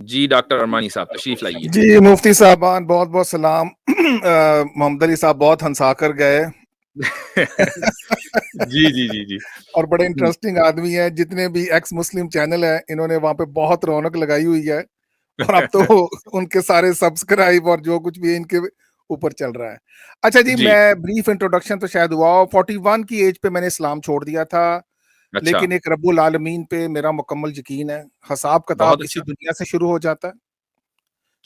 جی doctor Armani صاحب تشریف لائیے. جی مفتی صاحبان بہت بہت سلام. محمد علی صاحب بہت ہنسا کر گئے. جی جی جی جی اور بڑے انٹرسٹنگ آدمی ہیں. جتنے بھی ایکس مسلم چینل ہیں انہوں نے وہاں پہ بہت رونق لگائی ہوئی ہے, اور اب تو ان کے سارے سبسکرائب اور جو کچھ بھی ان کے اوپر چل رہا ہے. اچھا جی, میں بریف انٹروڈکشن تو شاید ہوا ہو. 41 کی ایج پہ میں نے اسلام چھوڑ دیا تھا, لیکن ایک رب العالمین پہ میرا مکمل یقین ہے. حساب کتاب اسی دنیا سے شروع ہو جاتا ہے,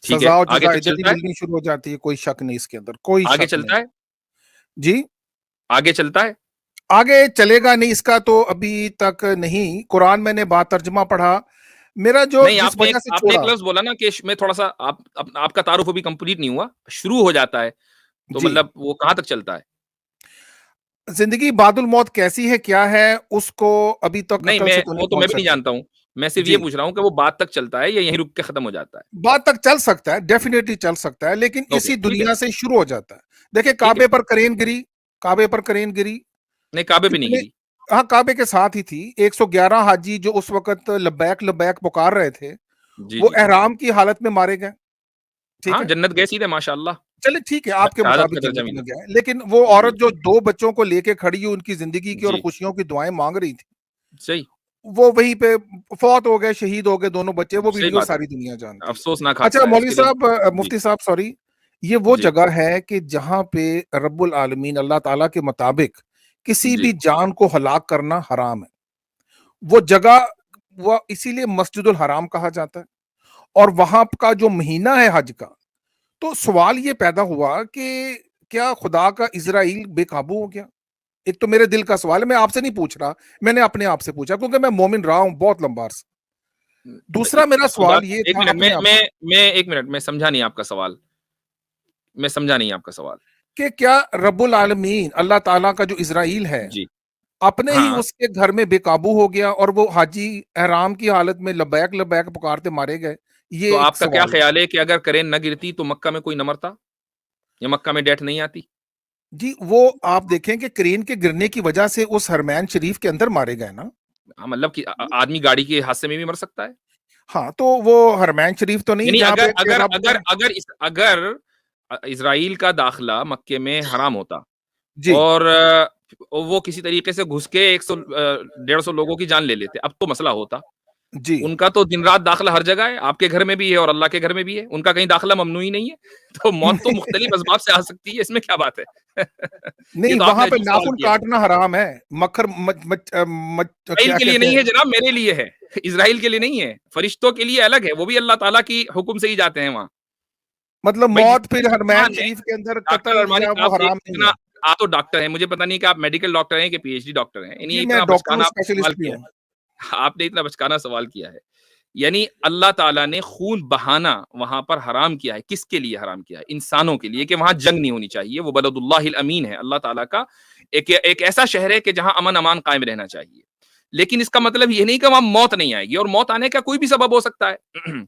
سزا و جزا ادھر ہی ملنی شروع ہو جاتی ہے. کوئی شک نہیں اس کے اندر, کوئی شک نہیں. جی آگے چلتا ہے, آگے چلے گا نہیں اس کا تو ابھی تک نہیں. قرآن میں نے بات ترجمہ پڑھا میرا جو نہیں. جس وجہ سے آپ نے ایک لفظ بولا نا کہ میں تھوڑا سا آپ کا تعارف ابھی کمپلیٹ نہیں ہوا, شروع ہو جاتا ہے تو جی, مطلب وہ کہاں تک چلتا ہے؟ زندگی بعد الموت کیسی ہے کیا ہے اس کو ابھی تک نہیں, عقل سے تو وہ نہیں تو میں پہنچ بھی نہیں سکتے. جانتا ہوں. میں صرف یہ جی, پوچھ رہا ہوں کہ وہ بات تک چلتا ہے یا یہیں رک کے ختم ہو جاتا ہے؟ بات تک چل سکتا ہے, ڈیفینیٹلی چل سکتا ہے, لیکن اوکے اسی ٹھیک ہے, دنیا سے شروع ہو جاتا ہے. دیکھیں ٹھیک ہے. کعبے پر کرین گری, کعبے پر کرین گری نہیں, کعبے پہ نہیں اتنے, گری. ہاں کعبے کے ساتھ ہی تھی. 111 حاجی جو اس وقت لبیک لبیک پکار رہے تھے جی وہ جی احرام کی حالت میں مارے گئے. ٹھیک ہاں, ہے, جنت گئے سیدھے ماشاء اللہ. چلے ٹھیک ہے, آپ کے شہادت کا مطابق درجہ جنت ملا. میں گئے. لیکن وہ جی عورت جو 2 بچوں کو لے کے کھڑی ہوئی ان کی زندگی کی اور جی خوشیوں کی دعائیں مانگ رہی تھی, صحیح وہ وہیں پہ فوت ہو گئے, شہید ہو گئے دونوں بچے. وہ صحیح ویڈیو بات ہے. ساری دنیا جانتی ہے. افسوسناک اچھا حادثہ ہے اس مولوی کے لیے. صاحب, جی مفتی صاحب سوری, یہ وہ جی جگہ ہے کہ جہاں پہ رب العالمین اللہ تعالیٰ کے مطابق کسی جی بھی جان کو ہلاک کرنا حرام ہے. وہ جگہ وہ اسی لیے مسجد الحرام کہا جاتا ہے. اور وہاں کا جو مہینہ ہے حج کا, تو سوال یہ پیدا ہوا کہ کیا خدا کا اسرائیل بے قابو ہو گیا؟ ایک تو میرے دل کا سوال ہے, میں آپ سے نہیں پوچھ رہا, میں نے اپنے آپ سے پوچھا کیونکہ میں مومن رہا ہوں بہت لمبا عرصہ. دوسرا میرا خدا, سوال یہ ایک تھا منٹ اپنے آپ سے ایک منٹ میں سمجھا نہیں آپ کا سوال. میں سمجھا نہیں آپ کا سوال. کہ کیا رب العالمین اللہ تعالیٰ کا جو اسرائیل ہے جی اپنے ہی ہاں, اس کے گھر میں بے قابو ہو گیا اور وہ حاجی احرام کی حالت میں لبیک لبیک پکارتے مارے گئے؟ یہ تو ایک آپ کا کیا سوال. خیال ہے کہ اگر کرین نہ گرتی تو مکہ میں کوئی نہ مرتا, یا مکہ میں ڈیتھ نہیں آتی؟ جی وہ آپ دیکھیں کہ کرین کے گرنے کی وجہ سے اس حرمین شریف کے اندر مارے گئے نا. مطلب کہ آدمی گاڑی کے حادثے میں بھی مر سکتا ہے. ہاں تو وہ حرمین شریف تو نہیں یعنی جہاں اگر پہ اگر رب کا. اگر اگر اگر اسرائیل کا داخلہ مکے میں حرام ہوتا جی اور وہ کسی طریقے سے گھس کے 100-150 لوگوں کی جان لے لیتے, اب تو مسئلہ ہوتا. جی ان کا تو دن رات داخلہ ہر جگہ ہے, آپ کے گھر میں بھی ہے اور اللہ کے گھر میں بھی ہے. ان کا کہیں داخلہ ممنوع ہی نہیں ہے. تو موت تو مختلف اسباب سے آ سکتی ہے, اس میں کیا بات ہے؟ یہ نہیں, تو آپ نے وہاں پہ عجیب سوال ناخن کیا. کاٹنا حرام ہے. مکھر اسرائیل کیا کے لیے کہتے نہیں ہے ہیں, جناب, میرے لیے ہے. اسرائیل کے لیے نہیں ہے, فرشتوں کے لیے الگ ہے. وہ بھی اللہ تعالیٰ کی حکم سے ہی جاتے ہیں وہاں. مطلب بھائی موت جتنی پھر حرمین انسان ہے شریف کے اندر ڈاکٹر قتل ارمانی یا وہ صاحب, حرام نہیں ہے. آپ تو ڈاکٹر ہیں, مجھے پتا نہیں کہ آپ میڈیکل ڈاکٹر ہیں کہ پی ایچ ڈی ڈاکٹر ہیں. یعنی جی میں اتنا ڈاکٹر ہوں, بچکانا آپ نے سوال اسپیشلسٹ بھی کیا ہوں. ہے, آپ نے اتنا بچکانا سوال کیا ہے. یعنی اللہ تعالیٰ نے خون بہانا وہاں پر حرام کیا ہے. کس کے لیے حرام کیا ہے؟ انسانوں کے لیے, کہ وہاں جنگ نہیں ہونی چاہیے. وہ بلد اللہ الامین ہے, اللہ تعالیٰ کا ایک ایسا شہر ہے کہ جہاں امن امان قائم رہنا چاہیے. لیکن اس کا مطلب یہ نہیں کہ وہاں موت نہیں آئے گی, اور موت آنے کا کوئی بھی سبب ہو سکتا ہے.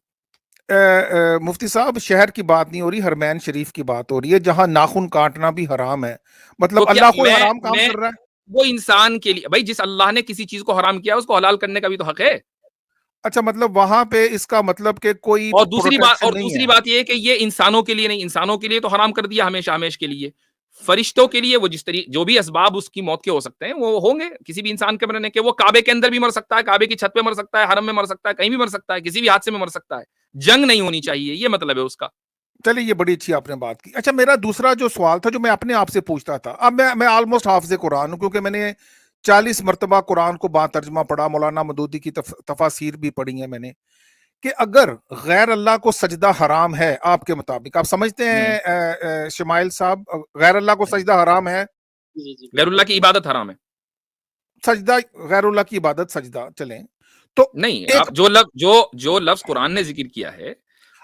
مفتی صاحب شہر کی بات نہیں ہو رہی, حرمین شریف کی بات ہو رہی ہے جہاں ناخن کاٹنا بھی حرام ہے. تو مطلب کیا اللہ کوئی حرام کام کر رہا ہے؟ وہ انسان کے لیے, بھائی جس اللہ نے کسی چیز کو حرام کیا اس کو حلال کرنے کا بھی تو حق ہے. اچھا مطلب وہاں پہ اس کا مطلب کہ کوئی اور پروٹیکشن نہیں دوسری ہے. بات یہ کہ یہ انسانوں کے لیے نہیں, انسانوں کے لیے تو حرام کر دیا ہمیشہ ہمیش کے لیے. فرشتوں کے لیے وہ جس طریقے جو بھی اسباب اس کی موت کے ہو سکتے ہیں وہ ہوں گے کسی بھی انسان کے مرنے کے. وہ کعبے کے اندر بھی مر سکتا ہے, کعبے کی چھت پہ مر سکتا ہے, حرم میں مر سکتا ہے, کہیں بھی مر سکتا ہے, کسی بھی حادثے میں مر سکتا ہے. جنگ نہیں ہونی چاہیے, یہ مطلب ہے اس کا. چلیے یہ بڑی اچھی آپ نے بات کی. اچھا میرا دوسرا جو سوال تھا جو میں اپنے آپ سے پوچھتا تھا, اب میں آلموسٹ حافظ قرآن ہوں کیونکہ میں نے 40 مرتبہ قرآن کو با ترجمہ پڑھا, مولانا مودودی کی تفاسیر بھی پڑھی ہیں میں نے, کہ اگر غیر اللہ کو سجدہ حرام ہے آپ کے مطابق, آپ سمجھتے ہیں شمائل صاحب غیر اللہ کو سجدہ حرام ہے؟ غیر اللہ کی عبادت حرام ہے. سجدہ غیر اللہ کی عبادت سجدہ چلیں تو نہیں, ایک, آپ جو لفظ قرآن نے ذکر کیا ہے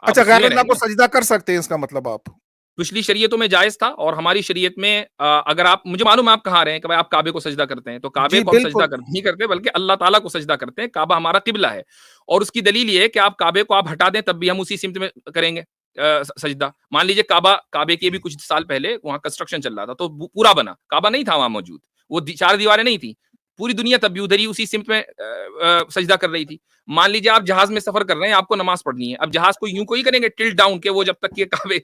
آپ اچھا اس غیر میں اللہ رہیں کو نا. سجدہ کر سکتے ہیں اس کا مطلب آپ؟ پچھلی شریعتوں میں جائز تھا, اور ہماری شریعت میں اگر آپ, مجھے معلوم ہے آپ کہاں رہے ہیں کہ بھائی آپ کعبے کو سجدہ کرتے ہیں, تو کعبے جی کو ہم سجدہ بالکل. نہیں کرتے بلکہ اللہ تعالیٰ کو سجدہ کرتے ہیں. کعبہ ہمارا قبلہ ہے, اور اس کی دلیل یہ ہے کہ آپ کعبے کو آپ ہٹا دیں تب بھی ہم اسی سمت میں کریں گے سجدہ. مان لیجیے کعبے کے بھی کچھ سال پہلے وہاں کنسٹرکشن چل رہا تھا, تو پورا بنا, کعبہ نہیں تھا وہاں موجود, وہ 4 دیواریں نہیں تھی, پوری دنیا تب بھی ادھر ہی اسی سمت میں سجدہ کر رہی تھی. مان لیجیے آپ جہاز میں سفر کر رہے ہیں, آپ کو نماز پڑھنی ہے, اب جہاز کو یوں کوئی کریں گے ٹلٹ ڈاؤن کہ وہ جب تک یہ کعبے,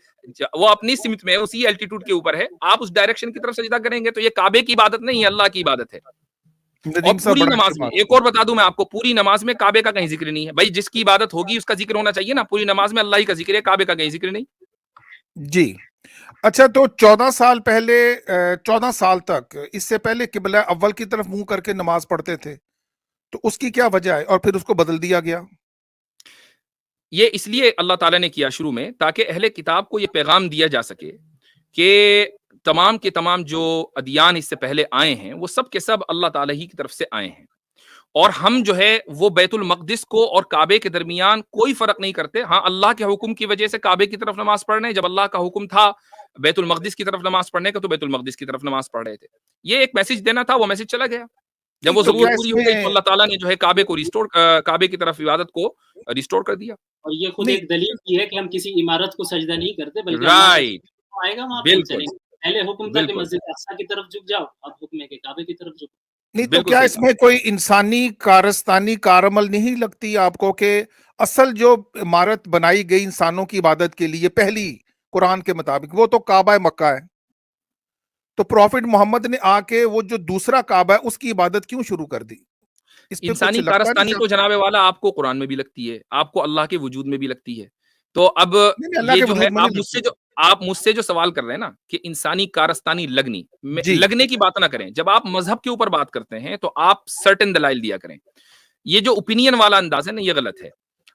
وہ اپنی سمت میں اسی الٹیٹیوڈ کے اوپر ہے, آپ اس ڈائریکشن کی طرف سجدہ کریں گے, تو یہ کعبے کی عبادت نہیں ہے, اللہ کی عبادت ہے. اور پوری نماز میں ایک اور بتا دوں میں آپ کو, پوری نماز میں کعبے کا کہیں ذکر نہیں ہے. بھائی جس کی عبادت ہوگی اس کا ذکر ہونا چاہیے نا, پوری نماز میں اللہ ہی کا ذکر ہے, کعبے کا کہیں ذکر نہیں. جی اچھا, تو 14 سال تک اس سے پہلے قبلہ اول کی طرف منہ کر کے نماز پڑھتے تھے, تو اس کی کیا وجہ ہے اور پھر اس کو بدل دیا گیا؟ یہ اس لیے اللہ تعالیٰ نے کیا شروع میں, تاکہ اہل کتاب کو یہ پیغام دیا جا سکے کہ تمام کے تمام جو ادیان اس سے پہلے آئے ہیں وہ سب کے سب اللہ تعالیٰ ہی کی طرف سے آئے ہیں, اور ہم جو ہے وہ بیت المقدس کو اور کعبے کے درمیان کوئی فرق نہیں کرتے. ہاں اللہ کے حکم کی وجہ سے کعبے کی طرف نماز پڑھ رہے ہیں, جب اللہ کا حکم تھا بیت المقدس کی طرف نماز پڑھنے کا تو بیت المقدس کی طرف نماز پڑھ رہے تھے. یہ ایک میسج دینا تھا, وہ میسج چلا گیا. جب وہ ضرورت پوری ہو گئی تو اللہ تعالیٰ نے جو ہے کعبے کو ریسٹور, کعبے کی طرف عبادت کو ریسٹور کر دیا. اور یہ خود ایک دلیل کی ہے کہ ہم کسی عمارت کو سجدہ نہیں کرتے, بلکہ رائٹ, آئے گا وہاں پہ بالکل. چلیں گے. پہلے حکم تھا کہ مسجد اقصی کی طرف جھک جاؤ, اب حکم ہے کہ کعبے کی طرف جھکو. نہیں تو کیا اس میں کوئی انسانی کارستانی کارعمل نہیں لگتی آپ کو کہ اصل جو عمارت بنائی گئی انسانوں کی عبادت کے لیے پہلی قرآن کے مطابق وہ تو کعبہ مکہ ہے, تو پروفٹ محمد نے آ کے وہ جو دوسرا کعبہ ہے اس کی عبادت کیوں شروع کر دی؟ انسانی کارستانی تو جناب والا آپ کو قرآن میں بھی لگتی ہے, آپ کو اللہ کے وجود میں بھی لگتی ہے. تو اب یہ جو ہے آپ مجھ سے جو سوال کر رہے ہیں نا کہ انسانی کارستانی لگنی, لگنے کی بات نہ کریں. جب آپ مذہب کے اوپر بات کرتے ہیں تو آپ سرٹن دلائل دیا کریں. یہ جو اوپینین والا انداز ہے نا, یہ غلط ہے.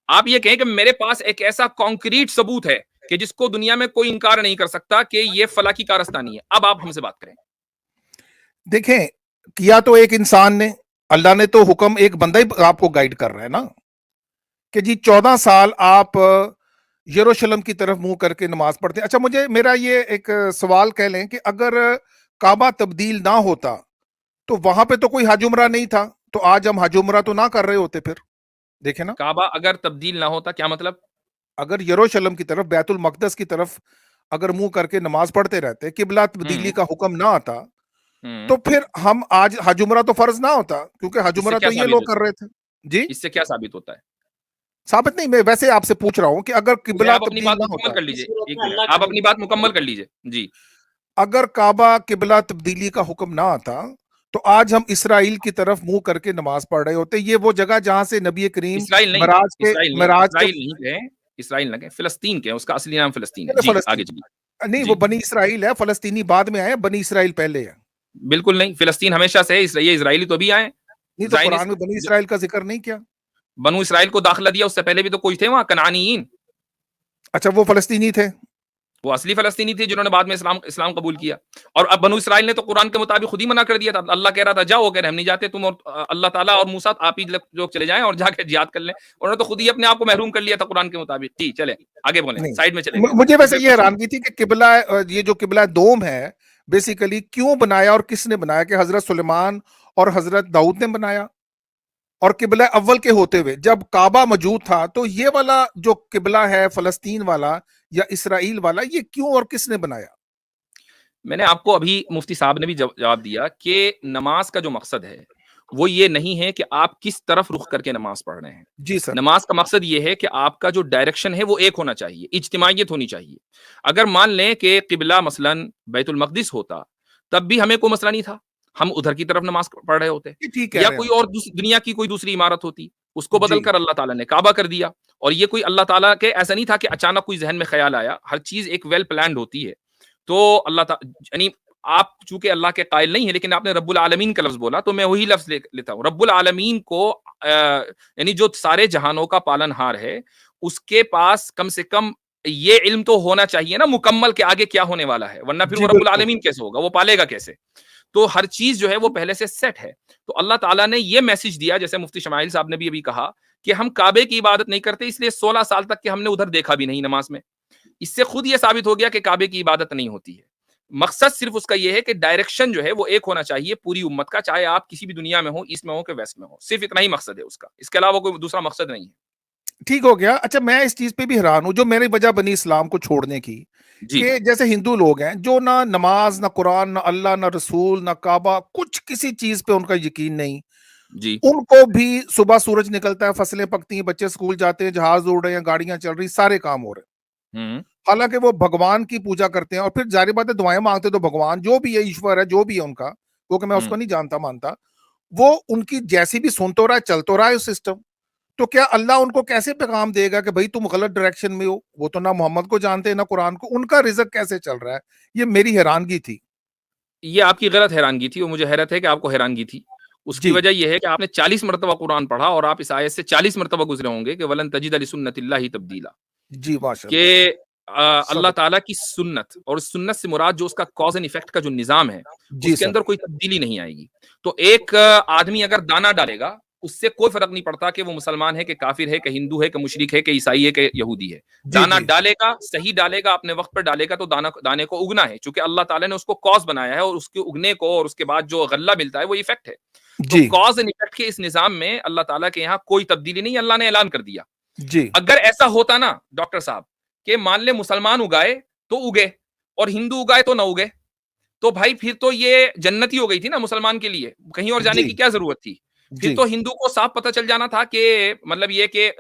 آپ یہ کہیں کہ میرے پاس ایک ایسا کانکریٹ ثبوت ہے کہ جس کو دنیا میں کوئی انکار نہیں کر سکتا کہ یہ فلاں کی کارستانی ہے, اب آپ ہم سے بات کریں. دیکھیں, کیا تو ایک انسان نے, اللہ نے تو حکم, ایک بندہ ہی آپ کو گائیڈ کر رہا ہے نا کہ جی 14 سال آپ یروشلم کی طرف منہ کر کے نماز پڑھتے ہیں. اچھا مجھے میرا یہ ایک سوال کہہ لیں کہ اگر کعبہ تبدیل نہ ہوتا تو وہاں پہ تو کوئی حج عمرہ نہیں تھا, تو آج ہم حج عمرہ تو نہ کر رہے ہوتے. پھر دیکھیں نا, کعبہ اگر تبدیل نہ ہوتا کیا مطلب؟ اگر یروشلم کی طرف, بیت المقدس کی طرف اگر منہ کر کے نماز پڑھتے رہتے, قبلہ تبدیلی کا حکم نہ آتا, تو پھر ہم آج حج عمرہ تو فرض نہ ہوتا, کیونکہ حج عمرہ تو یہ لوگ کر رہے تھے. جی اس سے کیا ثابت ہوتا ہے؟ ثابت نہیں, میں ویسے آپ سے پوچھ رہا ہوں کہ اگر قبلہ تبدیل نہ ہوتا, آپ اپنی بات مکمل کر لیجئے. جی, اگر کعبہ قبلہ تبدیلی کا حکم نہ آتا تو آج ہم اسرائیل کی طرف منہ کر کے نماز پڑھ رہے ہوتے. یہ وہ جگہ جہاں سے نبی کریم اسرائیل نہ فلسطین کے, اس کا اصلی نام فلسطین ہے. جی آگے چلیے. نہیں وہ بنی اسرائیل ہے, فلسطینی بعد میں آئے, بنی اسرائیل پہلے ہے. بالکل نہیں, فلسطین ہمیشہ سے ہے, یہ اسرائیلی تو بھی آئے. نہیں تو قرآن میں بنی اسرائیل کا ذکر نہیں کیا. بنو اسرائیل کو داخلہ دیا, اس سے پہلے بھی تو کوئی تھے وہاں کنعانیین. اچھا وہ فلسطینی تھے, وہ اصلی فلسطینی تھے جنہوں نے بعد میں اسلام قبول کیا. اور اب بنو اسرائیل نے تو قرآن کے مطابق خود ہی منع کر دیا تھا. اللہ کہہ رہا تھا جاؤ, کہہ رہے ہم نہیں جاتے, تم اور اللہ تعالیٰ اور موسیٰ آپ ہی لوگ چلے جائیں اور جا کے جہاد کر لیں. انہوں نے تو خود ہی اپنے آپ کو محروم کر لیا تھا قرآن کے مطابق. جی چلے آگے بولیں, سائیڈ میں چلیں. مجھے ویسے یہ حیرانگی تھی کہ قبلہ, یہ جو قبلہ دوم ہے بیسیکلی کیوں بنایا اور کس نے بنایا, کہ حضرت سلیمان اور حضرت داؤد نے بنایا, اور قبلہ اول کے ہوتے ہوئے جب کعبہ موجود تھا تو یہ والا جو قبلہ ہے فلسطین والا یا اسرائیل والا, یہ کیوں اور کس نے بنایا؟ میں نے آپ کو ابھی مفتی صاحب نے بھی جواب دیا کہ نماز کا جو مقصد ہے وہ یہ نہیں ہے کہ آپ کس طرف رخ کر کے نماز پڑھ رہے ہیں. جی سر, نماز کا مقصد یہ ہے کہ آپ کا جو ڈائریکشن ہے وہ ایک ہونا چاہیے, اجتماعیت ہونی چاہیے. اگر مان لیں کہ قبلہ مثلا بیت المقدس ہوتا تب بھی ہمیں کوئی مسئلہ نہیں تھا, ہم ادھر کی طرف نماز پڑھ رہے ہوتے. یا کوئی اور دنیا کی کوئی دوسری عمارت ہوتی, اس کو بدل کر اللہ تعالیٰ نے کعبہ کر دیا. اور یہ کوئی اللہ تعالیٰ کے ایسا نہیں تھا کہ اچانک کوئی ذہن میں خیال آیا, ہر چیز ایک ویل پلانڈ ہوتی ہے. تو اللہ تعالیٰ, یعنی آپ چونکہ اللہ کے قائل نہیں ہیں لیکن آپ نے رب العالمین کا لفظ بولا تو میں وہی لفظ لیتا ہوں. رب العالمین کو یعنی جو سارے جہانوں کا پالن ہار ہے, اس کے پاس کم سے کم یہ علم تو ہونا چاہیے نا مکمل کہ آگے کیا ہونے والا ہے, ورنہ پھر وہ رب العالمین کیسے ہوگا, وہ پالے گا کیسے؟ تو ہر چیز جو ہے وہ پہلے سے سیٹ ہے. تو اللہ تعالیٰ نے یہ میسج دیا, جیسے مفتی شمائل صاحب نے بھی ابھی کہا کہ ہم کعبے کی عبادت نہیں کرتے, اس لیے 16 سال تک کہ ہم نے ادھر دیکھا بھی نہیں نماز میں. اس سے خود یہ ثابت ہو گیا کہ کعبے کی عبادت نہیں ہوتی ہے. مقصد صرف اس کا یہ ہے کہ ڈائریکشن جو ہے وہ ایک ہونا چاہیے پوری امت کا, چاہے آپ کسی بھی دنیا میں ہو, ایسٹ میں ہو کہ ویسٹ میں ہو. صرف اتنا ہی مقصد ہے اس کا, اس کے علاوہ کوئی دوسرا مقصد نہیں ہے. ٹھیک ہو گیا. اچھا میں اس چیز پہ بھی حیران ہوں, جو میری وجہ بنی اسلام کو چھوڑنے کی جی کہ جیسے ہندو لوگ ہیں جو نہ نماز، نہ قرآن، نہ اللہ، نہ رسول، نہ کعبہ، کچھ کسی چیز پہ ان کا یقین نہیں، جی ان کو بھی صبح سورج نکلتا ہے، فصلیں پکتی ہیں، بچے اسکول جاتے ہیں، جہاز اڑ رہے ہیں، گاڑیاں چل رہی، سارے کام ہو رہے ہیں، ہوں حالانکہ وہ بھگوان کی پوجا کرتے ہیں، اور پھر ظاہر بات ہے دعائیں مانگتے تو بھگوان جو بھی ہے، ایشور ہے جو بھی ہے ان کا، وہ کہ میں اس کو نہیں جانتا مانتا، وہ ان کی جیسی بھی سن تو رہا ہے، چل تو رہا ہے اس سسٹم، تو کیا اللہ ان کو کیسے پیغام دے گا کہ بھائی تم غلط ڈائریکشن میں ہو؟ وہ تو نہ محمد کو جانتے ہیں نہ قرآن کو، ان کا رزق کیسے چل رہا ہے؟ یہ میری حیرانگی تھی. یہ آپ کی غلط حیرانگی تھی، اور مجھے حیرت ہے کہ آپ کو حیرانگی تھی. اس کی جی وجہ یہ ہے کہ آپ نے 40 مرتبہ قرآن پڑھا، اور آپ اس آیت سے 40 مرتبہ گزرے ہوں گے کہ ولن تجد لسنت اللہ تبدیلا، جی ماشاء کہ اللہ. اللہ تعالیٰ کی سنت، اور اس سنت سے مراد جو اس کا کاز اینڈ ایفیکٹ کا جو نظام ہے، جی اس کے سر. اندر کوئی تبدیلی نہیں آئے گی. تو ایک آدمی اگر دانا ڈالے گا، اس سے کوئی فرق نہیں پڑتا کہ وہ مسلمان ہے کہ کافر ہے کہ ہندو ہے کہ مشرک ہے کہ عیسائی ہے کہ یہودی ہے. جی دانا جی ڈالے گا، صحیح ڈالے گا، اپنے وقت پر ڈالے گا تو دانے کو اگنا ہے، چونکہ اللہ تعالیٰ نے اس کو کاز بنایا ہے، اور اس کے اگنے کو اور اس کے بعد جو غلہ ملتا ہے وہ ایفیکٹ ہے. تو جی کاز اینڈ ایفیکٹ کے اس نظام میں اللہ تعالیٰ کے یہاں کوئی تبدیلی نہیں، اللہ نے اعلان کر دیا. جی اگر ایسا ہوتا نا ڈاکٹر صاحب کہ مان لے مسلمان اگائے تو اگے اور ہندو اگائے تو نہ اگے، تو بھائی پھر تو یہ جنت ہی ہو گئی تھی نا مسلمان کے لیے، کہیں اور جانے جی کی کیا ضرورت تھی؟ پھر جی تو ہندو کو صاف پتہ چل جانا تھا کہ مطلب یہ کہ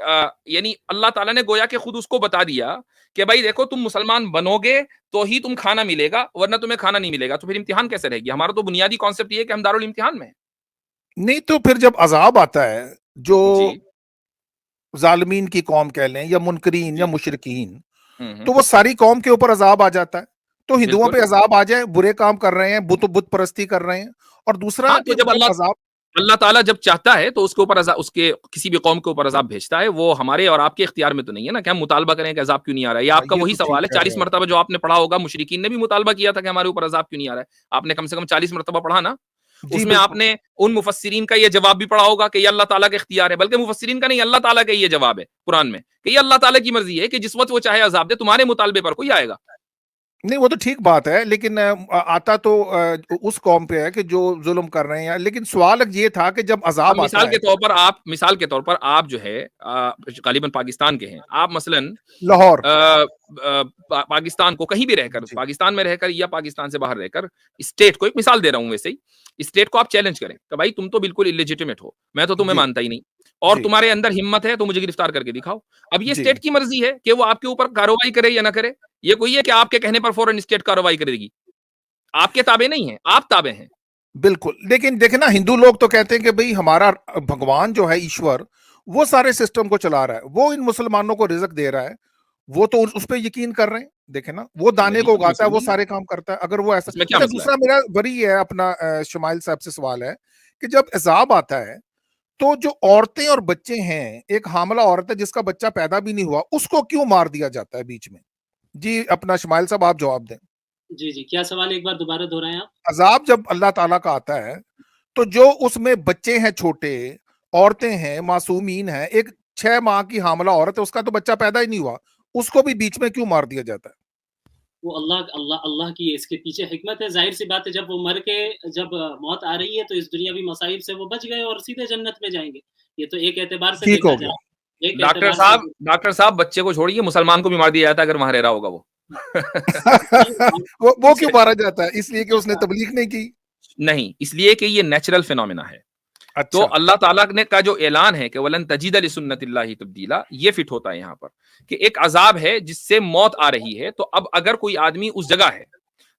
یعنی اللہ تعالیٰ نے گویا کہ خود اس کو بتا دیا کہ بھائی دیکھو تم مسلمان بنو گے تو ہی تم کھانا ملے گا، ورنہ تمہیں کھانا نہیں ملے گا. تو پھر امتحان کیسے رہے گی؟ ہمارا تو بنیادی کانسیپٹ یہ ہے کہ ہم دارالامتحان میں ہیں. نہیں تو پھر جب عذاب آتا ہے جو جی ظالمین کی قوم کہہ لیں یا منکرین یا جی مشرکین، ہوں تو وہ ساری قوم کے اوپر عذاب آ جاتا ہے. تو ہندوؤں بالکل. پہ عذاب آ جائے، برے کام کر رہے ہیں، بت پرستی کر رہے ہیں، اور دوسرا ہاں تو کہ جب جب عذاب. اللہ تعالیٰ جب چاہتا ہے تو اس کے اوپر اس کے کسی بھی قوم کے اوپر عذاب بھیجتا ہے. وہ ہمارے اور آپ کے اختیار میں تو نہیں ہے نا کہ ہم مطالبہ کریں کہ عذاب کیوں نہیں آ رہا ہے. یہ آپ کا یہ وہی تو ٹھیک سوال ہے، کہہ رہے 40 ہیں آپ. مرتبہ جو آپ نے پڑھا ہوگا، مشرکین نے بھی مطالبہ کیا تھا کہ ہمارے اوپر عذاب کیوں نہیں آ رہا ہے. آپ نے کم سے کم 40 مرتبہ پڑھا نا. جی اس میں آپ بالکل. نے ان مفسرین کا یہ جواب بھی پڑھا ہوگا کہ یہ اللہ تعالیٰ کا اختیار ہے، بلکہ مفسرین کا نہیں، اللہ تعالیٰ کا یہ جواب ہے قرآن میں کہ یہ اللہ تعالیٰ کی مرضی ہے کہ جس وقت وہ چاہے عذاب دے، تمہارے مطالبے پر کوئی آئے گا. نہیں وہ تو ٹھیک بات ہے، لیکن آتا تو اس قوم پہ ہے کہ جو ظلم کر رہے ہیں، لیکن سوال یہ تھا کہ جب اب عذاب آتا ہے. مثال کے طور پر آپ جو ہے غالباً پاکستان کے ہیں، آپ مثلاً لاہور. پاکستان کو کہیں بھی رہ کر، جی پاکستان میں رہ کر یا پاکستان سے باہر رہ کر، اسٹیٹ کو ایک مثال دے رہا ہوں، ویسے ہی اسٹیٹ کو آپ چیلنج کریں کہ بھائی تم تو بالکل الیجیٹمیٹ ہو، میں تو تمہیں جی مانتا ہی نہیں، اور جی تمہارے اندر ہمت ہے تو مجھے گرفتار کر کے دکھاؤ. اب یہ جی اسٹیٹ کی مرضی ہے کہ وہ آپ کے اوپر کارروائی کرے یا نہ کرے. یہ کوئی ہے کہ آپ کے کہنے پر فوراً اسٹیٹ کارروائی کرے گی؟ آپ کے تابع نہیں ہیں، آپ تابع ہیں. بالکل. لیکن دیکھیں نا، ہندو لوگ تو کہتے ہیں کہ بھئی ہمارا بھگوان جو ہے ایشور، وہ سارے سسٹم کو چلا رہا ہے، وہ ان مسلمانوں کو رزق دے رہا ہے، وہ تو اس پہ یقین کر رہے ہیں. دیکھیں نا، وہ دانے وہی کو تو اگاتا ہے، وہ مسلمان ہے، سارے کام کرتا ہے. اگر وہ ایسا. اس میں کیا اچھا مسئلہ دوسرا ہے؟ میرا وہی ہے اپنا شمائل صاحب سے سوال ہے کہ جب عذاب آتا ہے تو جو عورتیں اور بچے ہیں، ایک حاملہ عورت ہے جس کا بچہ پیدا بھی نہیں ہوا، اس کو کیوں مار دیا جاتا ہے بیچ میں؟ جی اپنا شمائل صاحب آپ جواب دیں. جی جی، کیا سوال ایک بار دوبارہ دہرائیں آپ؟ عذاب جب اللہ تعالیٰ کا آتا ہے تو جو اس میں بچے ہیں، چھوٹے عورتیں ہیں، معصومین ہیں، ایک 6 ماہ کی حاملہ عورت ہے، اس کا تو بچہ پیدا ہی نہیں ہوا، اس کو بھی بیچ میں کیوں مار دیا جاتا ہے؟ وہ اللہ کی اس کے پیچھے حکمت ہے. ظاہر سی بات ہے، جب وہ مر کے جب موت آ رہی ہے تو اس دنیاوی مصائب سے وہ بچ گئے اور سیدھے جنت میں جائیں گے. یہ تو ایک اعتبار سے ٹھیک دیکھا ہو گیا. جائے، ایک ڈاکٹر اعتبار سے. صاحب ڈاکٹر صاحب بچے کو چھوڑیے، مسلمان کو بھی مار دیا جاتا ہے اگر وہاں رہ رہا ہوگا وہ. وہ کیوں مارا جاتا ہے؟ اس لیے کہ اس نے تبلیغ نہیں کی؟ نہیں، اس لیے کہ یہ نیچرل فینومینا ہے. تو اچھا. اللہ تعالیٰ نے کا جو اعلان ہے کہ ولن تجید لسنت اللہ تبدیلا، یہ فٹ ہوتا ہے یہاں پر کہ ایک عذاب ہے جس سے موت آ رہی ہے. تو اب اگر کوئی آدمی اس جگہ ہے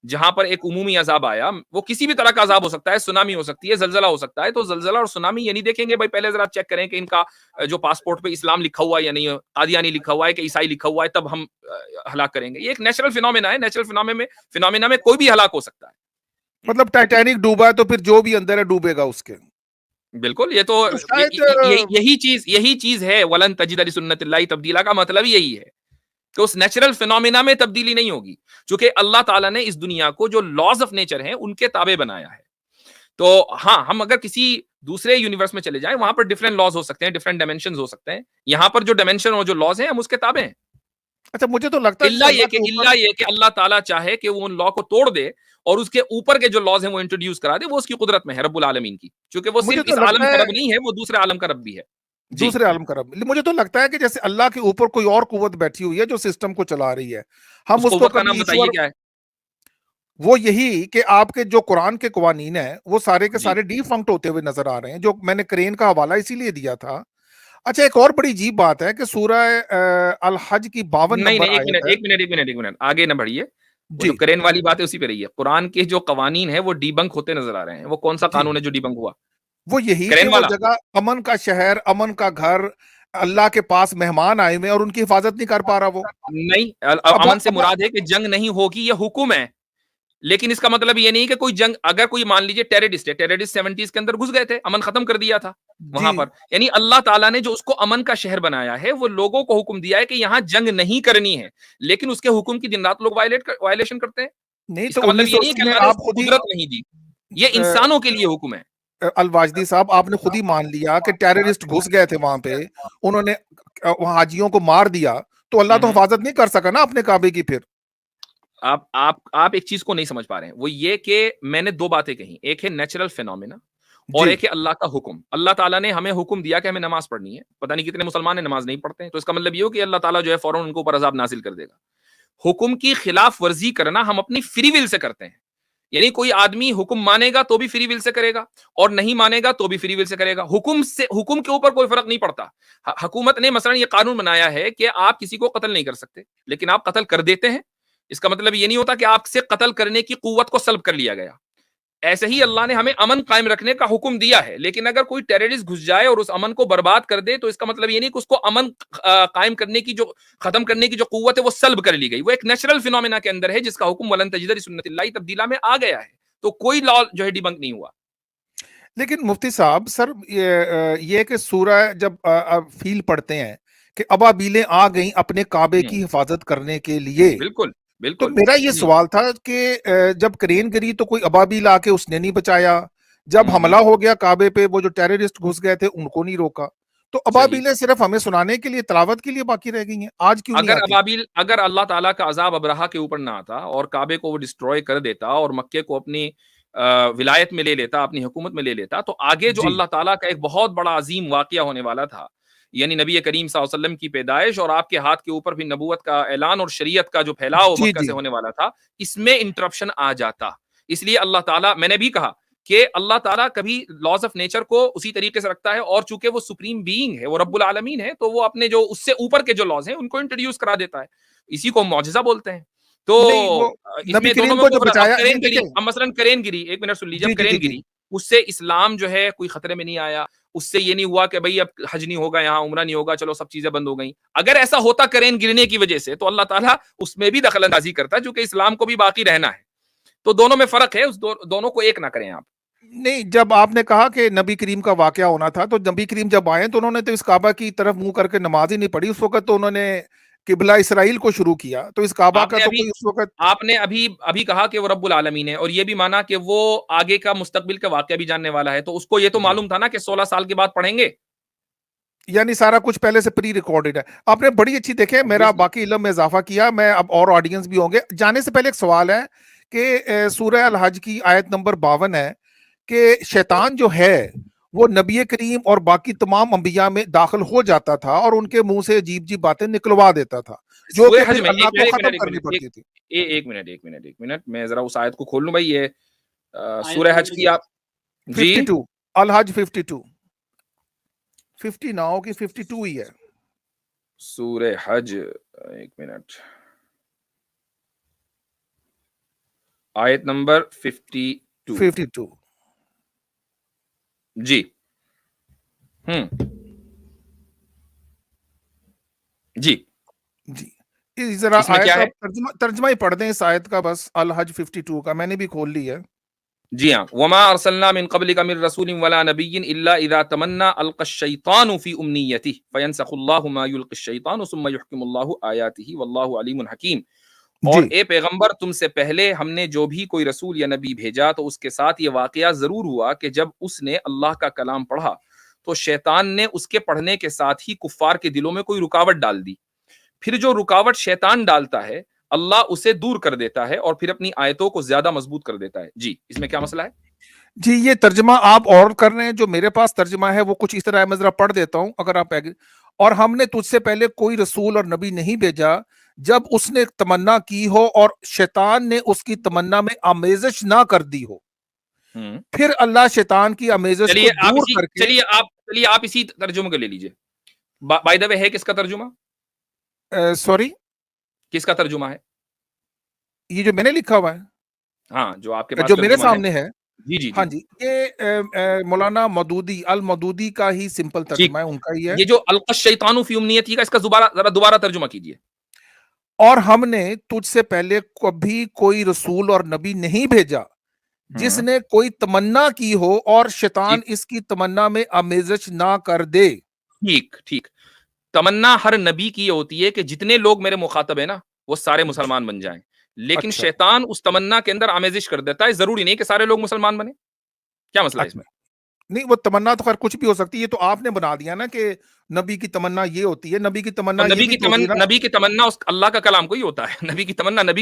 جہاں پر ایک عمومی عذاب آیا، وہ کسی بھی طرح کا عذاب ہو سکتا ہے، سونامی ہو سکتی ہے، زلزلہ ہو سکتا ہے، تو زلزلہ اور سونامی یہ نہیں دیکھیں گے بھائی پہلے ذرا چیک کریں کہ ان کا جو پاسپورٹ پہ اسلام لکھا ہوا ہے یا نہیں، قادیانی لکھا ہوا ہے کہ عیسائی لکھا ہوا ہے، تب ہم ہلاک کریں گے. یہ ایک نیچرل فینومینا ہے. نیچرل فینومینا میں کوئی بھی ہلاک ہو سکتا ہے. مطلب ٹائٹینک ڈوبا ہے تو پھر جو بھی اندر ہے ڈوبے گا اس کے. بالکل. یہ تو تو شاید یہی چیز ہے ولن تجد لسنت اللہ تبدیلا کا مطلب یہی ہے کہ اس نیچرل فینومینا میں تبدیلی نہیں ہوگی، چونکہ اللہ تعالیٰ نے اس دنیا کو جو لاز آف نیچر ہیں ان کے تابع بنایا ہے. تو ہاں، ہم اگر کسی دوسرے یونیورس میں چلے جائیں، وہاں پر ڈفرینٹ لاز ہو سکتے ہیں، ڈفرینٹ ڈائمینشنز ہو سکتے ہیں. یہاں پر جو ڈائمینشن اور جو لاز ہیں ہم اس کے تابع ہیں. اچھا مجھے تو لگتا ہے جیسے اللہ یہ کہ اللہ تعالیٰ چاہے کہ وہ ان لا کو توڑ دے اور اس کے اوپر کے جو لاز ہیں وہ انٹروڈیوس کرا دے، وہ اس کی قدرت میں ہے رب العالمین کی، چونکہ وہ مجھے صرف تو اس عالم لگتا کا ہے رب نہیں ہے، وہ دوسرے عالم کا رب بھی ہے. جی دوسرے عالم کا رب. مجھے تو لگتا ہے کہ جیسے اللہ کے اوپر کوئی اور قوت بیٹھی ہوئی ہے جو سسٹم کو چلا رہی ہے. ہم اس اس کو قوت کا کبھی نام بتائیے ایشور، کیا ہے؟ وہ یہی کہ آپ کے جو قرآن کے قوانین ہیں وہ سارے کے جی سارے ڈی فنکٹ ہوتے ہوئے نظر آ رہے ہیں، جو میں نے کرین کا حوالہ اسی لیے دیا تھا. اچھا ایک اور بڑی عجیب بات ہے کہ سورہ الحج کی 52 نہیں نمبر نہیں، ایک آیت منٹ ہے. ایک منٹ ایک منٹ ایک منٹ، آگے نہ بڑھیے. وہ جو جی کرین والی بات ہے اسی پہ رہی ہے. قرآن کے جو قوانین ہیں وہ ڈی بنک ہوتے نظر آ رہے ہیں. وہ کون سا جی قانون ہے جو ڈی بنک ہوا؟ وہ یہی کہ کرین وہ والا. جگہ امن کا شہر، امن کا گھر، اللہ کے پاس مہمان آئے ہوئے اور ان کی حفاظت نہیں کر پا رہا وہ. نہیں، اب امن سے اب مراد ہے کہ جنگ نہیں ہوگی، یہ حکم ہے. لیکن اس کا مطلب یہ نہیں کہ کوئی جنگ، اگر کوئی مان لیجیے ٹیررسٹ ہے، ٹیررسٹ 70s کے اندر گھس گئے تھے، امن ختم کر دیا تھا جی وہاں پر. یعنی اللہ تعالیٰ نے جو اس کو امن کا شہر بنایا ہے وہ لوگوں کو حکم دیا ہے کہ یہاں جنگ نہیں کرنی ہے، لیکن اس کے حکم کی دن رات لوگ وائلیشن کرتے ہیں. نہیں اس تو کا مطلب یہ نہیں ہے 1980 کہ میں اللہ نے اس آپ کو خود ہی قدرت نہیں دی، یہ انسانوں کے لیے حکم ہے. الواجدی صاحب آپ نے خود ہی مان لیا کہ ٹیررسٹ گھس گئے تھے وہاں پہ، انہوں نے وہاں حاجیوں کو مار دیا، تو اللہ تو حفاظت نہیں کر سکا نا اپنے کعبے کی. پھر آپ ایک چیز کو نہیں سمجھ پا رہے ہیں، وہ یہ کہ میں نے دو باتیں کہی، ایک ہے نیچرل فینومینا اور جی ایک ہے اللہ کا حکم. اللہ تعالیٰ نے ہمیں حکم دیا کہ ہمیں نماز پڑھنی ہے. پتہ نہیں کتنے مسلمان ہیں نماز نہیں پڑھتے ہیں، تو اس کا مطلب یہ ہو کہ اللہ تعالیٰ جو ہے فوراً ان کو اوپر عذاب نازل کر دے گا. حکم کی خلاف ورزی کرنا ہم اپنی فری ول سے کرتے ہیں. یعنی کوئی آدمی حکم مانے گا تو بھی فری ول سے کرے گا اور نہیں مانے گا تو بھی فری ول سے کرے گا. حکم کے اوپر کوئی فرق نہیں پڑتا. حکومت نے مثلا یہ قانون بنایا ہے کہ آپ کسی کو قتل نہیں کر سکتے، لیکن آپ قتل کر دیتے ہیں. اس کا مطلب یہ نہیں ہوتا کہ آپ سے قتل کرنے کی قوت کو سلب کر لیا گیا. ایسے ہی اللہ نے ہمیں امن قائم رکھنے کا حکم دیا ہے، لیکن اگر کوئی ٹیررسٹ گھس جائے اور اس امن کو برباد کر دے تو اس کا مطلب یہ نہیں کہ اس کو امن قائم کرنے کی جو ختم کرنے کی جو قوت ہے وہ سلب کر لی گئی. وہ ایک نیچرل فینومینا کے اندر ہے جس کا حکم ولن تجد لسنت اللہ تبدیلا میں آ گیا ہے. تو کوئی لا جو ہے ڈیبنک نہیں ہوا. لیکن مفتی صاحب سر یہ کہ سورہ جب فیل پڑھتے ہیں کہ ابابیلیں آ گئیں اپنے کعبے کی حفاظت کرنے کے لیے، بالکل تو بالکل. میرا یہ سوال تھا کہ جب کرین گری تو کوئی ابابیل آ کے اس نے نہیں بچایا، جب حملہ ہو گیا کعبے پہ وہ جو ٹیررسٹ گھس گئے تھے ان کو نہیں روکا، تو صحیح. ابابیلیں صرف ہمیں سنانے کے لیے، تلاوت کے لیے باقی رہ گئی ہیں، آج کیوں نہیں اگر آتی؟ ابابیل، اگر اللہ تعالیٰ کا عذاب ابرہا کے اوپر نہ آتا اور کعبے کو وہ ڈسٹروائے کر دیتا اور مکے کو اپنی ولایت میں لے لیتا، اپنی حکومت میں لے لیتا، تو آگے جو جی اللہ تعالیٰ کا ایک بہت بڑا عظیم واقعہ ہونے والا تھا، یعنی نبی کریم صلی اللہ علیہ وسلم کی پیدائش اور آپ کے ہاتھ کے اوپر بھی نبوت کا اعلان اور شریعت کا جو پھیلاؤ جی مکہ جی سے ہونے والا تھا، اس میں انٹرپشن آ جاتا. اس لیے اللہ تعالیٰ، میں نے بھی کہا کہ اللہ تعالیٰ کبھی لاز آف نیچر کو اسی طریقے سے رکھتا ہے، اور چونکہ وہ سپریم بینگ ہے، وہ رب العالمین ہے، تو وہ اپنے جو اس سے اوپر کے جو لاز ہیں ان کو انٹروڈیوس کرا دیتا ہے. اسی کو معجزہ بولتے ہیں. تو نہیں وہ اس نبی میں دونوں کریم میں کو جو کوئی فرق. اب بچایا، نہیں کرین گری، دیکھیں، اب مثلا کرین گری، ایک منٹ سن لیجیے. جی اب جی جی کرین جی گری، اس سے اسلام جو ہے کوئی خطرے میں نہیں آیا، اس سے یہ نہیں ہوا کہ بھئی اب حج نہیں ہوگا، یہاں عمرہ نہیں ہوگا، چلو سب چیزیں بند ہو گئیں. اگر ایسا ہوتا کرین گرنے کی وجہ سے تو اللہ تعالیٰ اس میں بھی دخل اندازی کرتا ہے، چونکہ اسلام کو بھی باقی رہنا ہے. تو دونوں میں فرق ہے، اس دونوں کو ایک نہ کریں آپ. نہیں جب آپ نے کہا کہ نبی کریم کا واقعہ ہونا تھا، تو نبی کریم جب آئے تو انہوں نے تو اس کعبہ کی طرف منہ کر کے نماز ہی نہیں پڑھی. اس وقت تو انہوں نے قبلہ اسرائیل کو شروع کیا، تو اس کعبہ کا تو کوئی اس وقت. آپ نے ابھی کہا کہ وہ رب العالمین ہے، اور یہ بھی مانا کہ وہ آگے کا مستقبل کا واقعہ بھی جاننے والا ہے، تو اس کو یہ تو جی معلوم تھا نا کہ 16 سال کے بعد پڑھیں گے. یعنی سارا کچھ پہلے سے پری ریکارڈڈ ہے. آپ نے بڑی اچھی دیکھے میرا Obviously. باقی علم میں اضافہ کیا. میں اب اور آڈینس بھی ہوں گے. جانے سے پہلے ایک سوال ہے کہ سورہ الحج کی آیت نمبر 52 ہے کہ شیطان جو ہے وہ نبی کریم اور باقی تمام انبیاء میں داخل ہو جاتا تھا اور ان کے منہ سے عجیب عجیب باتیں نکلوا دیتا تھا، جو سورہ کہ حج پھر میں اللہ کو ختم کرنی پڑتی تھی. ایک منٹ میں ذرا اس آیت کو کھول لوں بھائی. یہ آیت سورہ حج نمبر کی آپ جی 52 الحج 52 50 نہ ہو کہ 52 ہی ہے. سورہ حج، ایک منٹ، آیت نمبر 52 جی. جی جی ذرا اس میں آیت کیا کا ہے؟ ترجمہ ہی پڑھ دیں اس آیت کا بس. الحج 52 کا میں نے بھی کھول لی ہے. جی ہاں. وما ارسلنا من قبلک من رسول ولا نبی الا اذا تمنى القى الشیطان فی امنیته فینسخ اللہ ما یلقی الشیطان ثم یحکم اللہ آیاته واللہ علیم حکیم. اور جی اے پیغمبر، تم سے پہلے ہم نے جو بھی کوئی رسول یا نبی بھیجا تو اس کے ساتھ یہ واقعہ ضرور ہوا کہ جب اس نے اللہ کا کلام پڑھا تو شیطان نے اس کے پڑھنے کے ساتھ ہی کفار کے دلوں میں کوئی رکاوٹ ڈال دی. پھر جو رکاوٹ شیطان ڈالتا ہے اللہ اسے دور کر دیتا ہے اور پھر اپنی آیتوں کو زیادہ مضبوط کر دیتا ہے. جی اس میں کیا مسئلہ ہے؟ جی یہ ترجمہ آپ اور کر رہے ہیں، جو میرے پاس ترجمہ ہے وہ کچھ اس طرح ہے، میں ذرا پڑھ دیتا ہوں اگر آپ اور ہم نے تجھ سے پہلے کوئی رسول اور نبی نہیں بھیجا جب اس نے تمنا کی ہو اور شیطان نے اس کی تمنا میں آمیزش نہ کر دی ہو، ہوں پھر اللہ شیطان کی آمیزش کو دور کر کے چلیے آپ اسی ترجمے کو لے لیجئے. بائی دا وے ہے کس کا ترجمہ؟ سوری کس کا ترجمہ ہے؟ یہ جو میں نے لکھا ہوا ہے، ہاں جو آپ کے پاس جو میرے ترجمہ ہے. سامنے ہے، جی جی ہاں جی جی، یہ مولانا مودودی المودودی کا ہی سمپل جی. ترجمہ ہے، ان کا ہی ہے. یہ جو القى الشیطان فی امنیتہ کا اس کا ذرا دوبارہ ترجمہ کیجئے. اور ہم نے تجھ سے پہلے کبھی کوئی رسول اور نبی نہیں بھیجا جس نے کوئی تمنا کی ہو اور شیطان ٹھیک اس کی تمنا میں آمیزش نہ کر دے. ٹھیک ٹھیک. تمنا ہر نبی کی ہوتی ہے کہ جتنے لوگ میرے مخاطب ہیں نا وہ سارے مسلمان بن جائیں، لیکن اچھا شیطان اس تمنا کے اندر آمیزش کر دیتا ہے. ضروری نہیں کہ سارے لوگ مسلمان بنے. کیا مسئلہ ہے اس اچھا میں؟ نہیں، وہ تمنا تو خیر کچھ بھی ہو سکتی ہے، یہ تو آپ نے بنا دیا نا کہ نبی کی تمنا یہ ہوتی ہے، نبی کی تمنا یہ بھی تو ہوتی ہے نا. نبی کی تمنا اس اللہ کا کلام کو ہی ہوتا ہے. نبی کی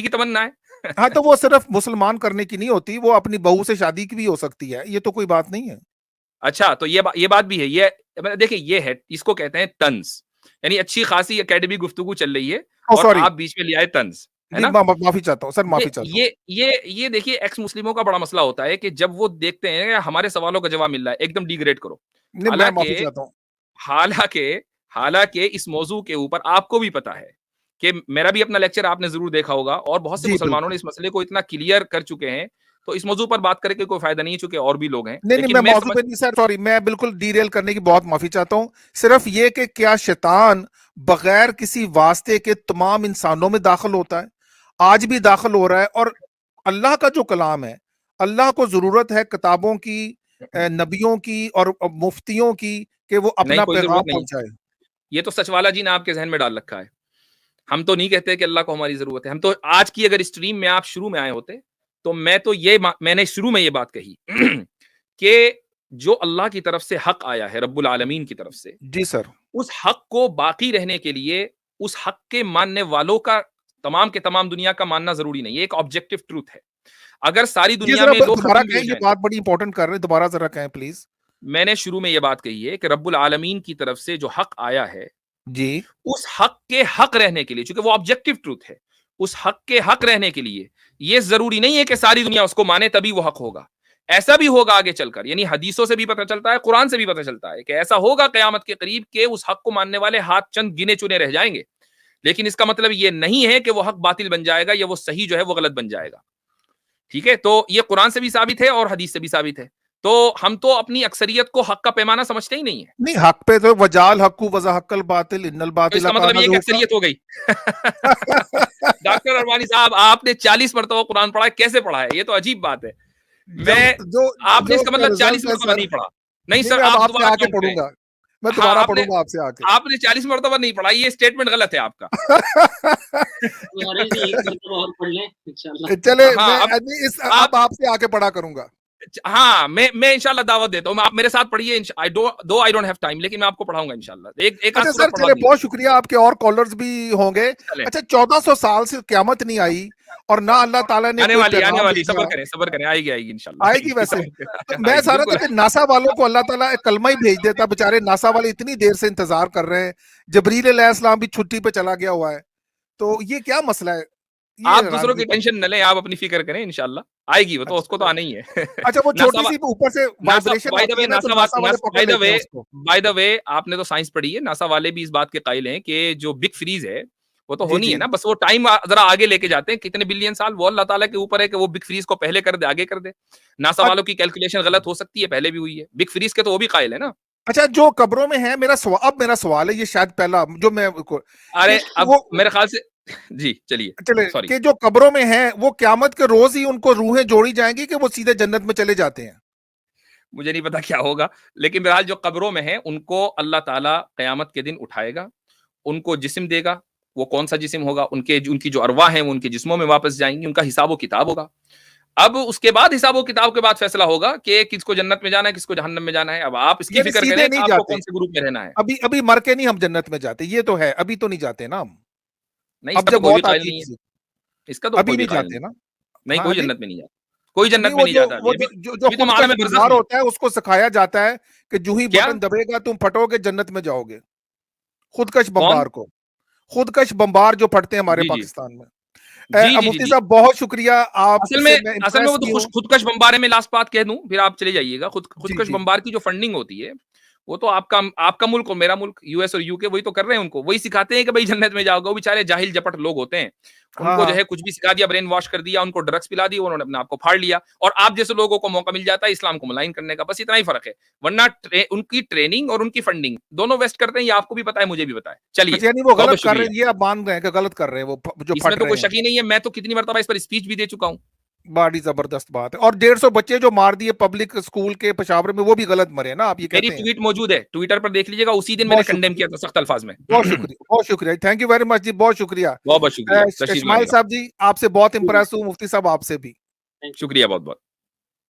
تمنا ہے. ہاں تو وہ صرف مسلمان کرنے کی نہیں ہوتی، وہ اپنی بہو سے شادی کی بھی ہو سکتی ہے، یہ تو کوئی بات نہیں ہے. اچھا تو یہ بات بھی ہے. یہ دیکھیں یہ ہے، اس کو کہتے ہیں طنز. یعنی اچھی خاصی اکیڈمی گفتگو چل رہی ہے اور سوری آپ بیچ میں لے آئے طنز، ہے جی، نا. معافی چاہتا ہوں سر، معافی چاہتا ہوں. یہ دیکھیے ایکس مسلموں کا بڑا مسئلہ ہوتا ہے کہ جب وہ دیکھتے ہیں ہمارے سوالوں کا جواب مل رہا ہے ایک دم ڈیگریڈ کرو. نہیں میں معافی چاہتا ہوں. حالانکہ اس موضوع کے اوپر آپ کو بھی پتا ہے کہ میرا بھی اپنا لیکچر آپ نے ضرور دیکھا ہوگا اور بہت سے جی مسلمانوں بالکل. نے اس مسئلے کو اتنا کلیئر کر چکے ہیں، تو اس موضوع پر بات کرنے کے کوئی فائدہ نہیں ہے چونکہ اور بھی لوگ ہیں. نہیں میں لیکن میں موضوع پہ نہیں سر، سوری میں بالکل ڈیریل کرنے کی بہت معافی چاہتا ہوں. صرف یہ کہ کیا شیطان بغیر کسی واسطے کے تمام انسانوں میں داخل ہوتا ہے؟ آج بھی داخل ہو رہا ہے. اور اللہ کا جو کلام ہے، اللہ کو ضرورت ہے کتابوں کی، نبیوں کی اور مفتیوں کی کہ وہ نہیں اپنا کوئی پیغام ضرورت نہیں. پہنچائے. یہ تو سچ والا جی نے آپ کے ذہن میں ڈال رکھا ہے. ہم تو نہیں کہتے کہ اللہ کو ہماری ضرورت ہے. ہم تو آج کی اگر اسٹریم میں آپ شروع میں آئے ہوتے تو میں نے شروع میں یہ بات کہی کہ جو اللہ کی طرف سے حق آیا ہے رب العالمین کی طرف سے، جی سر. اس حق کو باقی رہنے کے لیے اس حق کے ماننے والوں کا تمام کے تمام دنیا کا ماننا ضروری نہیں. یہ ایک آبجیکٹو ٹروتھ ہے. اگر ساری جی دنیا ذرا میں لوگ دوبارہ ختم بھی ہو کہیں، یہ جائیں، بات بڑی امپورٹنٹ کر رہے ہیں، دوبارہ ذرا کہیں پلیز. میں نے شروع میں یہ بات کہی ہے کہ رب العالمین کی طرف سے جو حق آیا ہے جی اس حق کے حق رہنے کے لیے، چونکہ وہ آبجیکٹو ٹروتھ ہے، اس حق کے حق رہنے کے لیے یہ ضروری نہیں ہے کہ ساری دنیا اس کو مانے تبھی وہ حق ہوگا. ایسا بھی ہوگا آگے چل کر، یعنی حدیثوں سے بھی پتہ چلتا ہے، قرآن سے بھی پتہ چلتا ہے کہ ایسا ہوگا قیامت کے قریب کہ اس حق کو ماننے والے ہاتھ چند گنے چنے رہ جائیں گے. لیکن اس کا مطلب یہ نہیں ہے کہ وہ حق باطل بن جائے گا یا وہ صحیح جو ہے وہ غلط بن جائے گا. ٹھیک ہے، تو یہ قرآن سے بھی ثابت ہے اور حدیث سے بھی ثابت ہے. تو ہم تو اپنی اکثریت کو حق کا پیمانہ سمجھتے ہی نہیں ہے. نہیں، حق پہ تو وجال حق وضا حق الباطل ان تو اس الباطل کا مطلب کان یہ کہ زہوقا. اکثریت ہو گئی. ڈاکٹر ارمانی صاحب آپ نے 40 مرتبہ قرآن پڑھا ہے، کیسے پڑھا ہے؟ یہ تو عجیب بات ہے. آپ نے اس کا مطلب 40 مرتبہ نہیں پڑھا. نہیں نہیں سر میں اب آپ آپ سے دوبارہ آ کے کاؤنٹ پڑھوں کریں. گا، میں ہاں دوبارہ پڑھوں گا آپ سے آ کے. آپ نے 40 مرتبہ نہیں پڑھا، یہ اسٹیٹمنٹ غلط ہے آپ کا. نوریش جی ایک مرتبہ اور پڑھ لیں انشاءاللہ. چلے ہاں اب آپ سے آ کے پڑھا کروں گا. ہاں میں انشاءاللہ دعوت دیتا ہوں. آپ میرے ساتھ پڑھیے، دو آئی ڈونٹ ہیو ٹائم، لیکن میں آپ کو پڑھاؤں گا انشاءاللہ. ایک آدھ اچھا سورت سر پڑھا چلے، دیجیے. بہت شکریہ. آپ کے اور کالرز بھی ہوں گے. چلیں اچھا 1400 سال سے قیامت نہیں آئی اور نہ اللہ تعالیٰ نے آنے کوئی آنے پیغام والی، بھیجا. صبر کریں آئے گی انشاءاللہ آئے گی ویسے. میں آئے گی سارا بالکل. تھا کہ ناسا والوں کو اللہ تعالیٰ ایک کلمہ ہی بھیج دیتا. بےچارے ناسا والے اتنی دیر سے انتظار کر رہے ہیں، جبریل علیہ السلام بھی چھٹی پہ چلا گیا ہوا ہے. تو یہ کیا مسئلہ ہے؟ یہ آپ دوسروں حیرانگی کی کا. ٹینشن نہ لیں، آپ اپنی فکر کریں، انشاءاللہ آئے گی. وہ تو اس کو تو آنا ہی ہے. اچھا وہ چھوٹی سی اوپر سے وائبریشن آتی ہے نا، تو ناسا والے پکڑ لیتے ہیں اس کو. بائی دا وے آپ نے تو سائنس پڑھی ہے، ناسا والے بھی اس بات کے قائل ہیں کہ جو بگ فریز ہے وہ تو جی ہونی جی ہے نا، بس وہ ٹائم ذرا آگے لے کے جاتے ہیں. کتنے بلین سال وہ اللہ تعالیٰ کے اوپر ہے کہ وہ بگ فریز کو پہلے کر دے آگے کر دے. ناسا والوں کی کیلکولیشن غلط ہو سکتی ہے، پہلے بھی ہوئی ہے. بگ فریز کے تو وہ بھی قائل ہے نا. اچھا جو قبروں میں ہے، میرا سوال ہے، یہ شاید پہلا جو میں ارے اب میرے خیال سے جی چلیے چلے سوری، کہ جو قبروں میں ہیں وہ قیامت کے روز ہی ان کو روحیں جوڑی جائیں گی کہ وہ سیدھے جنت میں چلے جاتے ہیں؟ مجھے نہیں پتا کیا ہوگا، لیکن بہرحال جو قبروں میں ہیں ان کو اللہ تعالیٰ قیامت کے دن اٹھائے گا، ان کو جسم دے گا. وہ کون سا جسم ہوگا؟ ان کی جو ارواح ہیں وہ ان کے جسموں میں واپس جائیں گی. ان کا حساب و کتاب ہوگا. اب اس کے بعد حساب و کتاب کے بعد فیصلہ ہوگا کہ کس کو جنت میں جانا ہے، کس کو جہنم میں جانا ہے. اب آپ اس کی یعنی فکر سیدھے کریں کہ نہیں آپ کو جاتے، کون سے گروپ میں رہنا ہے. ابھی مر کے نہیں ہم جنت میں جاتے، یہ تو ہے، ابھی تو نہیں جاتے نا ہم. نہیں اس اب کا تو جب کوئی بھی موت قائل آتی نہیں ہے ہے، اس کا تو ابھی کوئی بھی نہیں قائل جاتے نہیں. نا. نہیں ہاں کوئی جی، جنت میں نہیں جاتا. کوئی جنت میں نہیں جاتا. وہ جو ابھی تم عالم برزخ میں. ہوتا ہے اس کو سکھایا جاتا ہے کہ جو ہی کیا؟ بٹن دبے گا تم پھٹو گے جنت میں جاؤ گے. خودکش کون؟ بمبار کو، خودکش بمبار جو پھٹتے ہیں ہمارے جی جی پاکستان میں. جی جی جی مفتی جی. صاحب بہت شکریہ آپ اصل سے میں میں اصل میں وہ امپریس تو بھی ہوں. خودکش بمبار ہے. میں لاسٹ بات کہہ دوں پھر آپ چلے جائیے گا. جی خودکش جی بمبار کی جو فنڈنگ ہوتی ہے وہ تو آپ کا ملک اور میرا ملک یو ایس اور یو کے وہی تو کر رہے ہیں. ان کو وہی سکھاتے ہیں کہ بھائی جنت میں جاؤ گے. وہ بیچارے جاہل جپٹ لوگ ہوتے ہیں, ان ہاں کو جو ہاں ہے کچھ بھی سکھا دیا, برین واش کر دیا, ان کو ڈرگس پلا دی, انہوں نے اپنے آپ کو پھاڑ لیا. اور آپ جیسے لوگوں کو موقع مل جاتا ہے اسلام کو ملائن کرنے کا, بس اتنا ہی فرق ہے. ورنہ ان کی ٹریننگ اور ان کی فنڈنگ دونوں ویسٹ کرتے ہیں. یہ آپ کو بھی پتا ہے, مجھے بھی پتا ہے. چلیے اچھا یعنی وہ بہت بہت غلط کر رہے شکریہ. ہیں, یہ آپ مان رہے ہیں کہ غلط کر رہے ہیں وہ جو اس میں پھٹ تو رہے کوئی ہیں. شک ہی نہیں ہے. میں تو کتنی مرتبہ اس پر اسپیچ بھی دے چکا ہوں. بڑی زبردست بات ہے. اور 150 بچے جو مار دیے پبلک اسکول کے پشاور میں وہ بھی غلط مرے نا, آپ یہ میری کہتے ہیں. ٹویٹ موجود ہے, ٹویٹر پر دیکھ لیجیے گا. اسی دن میں نے بہت کنڈیم شکریہ, کیا تھا سخت الفاظ میں. بہت شکریہ, بہت شکریہ. تھینک یو ویری مچ جی, بہت شکریہ. بہت بہت شکریہ. تشریف اسماعیل لائیے گا. صاحب جی آپ سے بہت امپریس ہوں, مفتی صاحب آپ سے بھی. Thank you. شکریہ بہت بہت.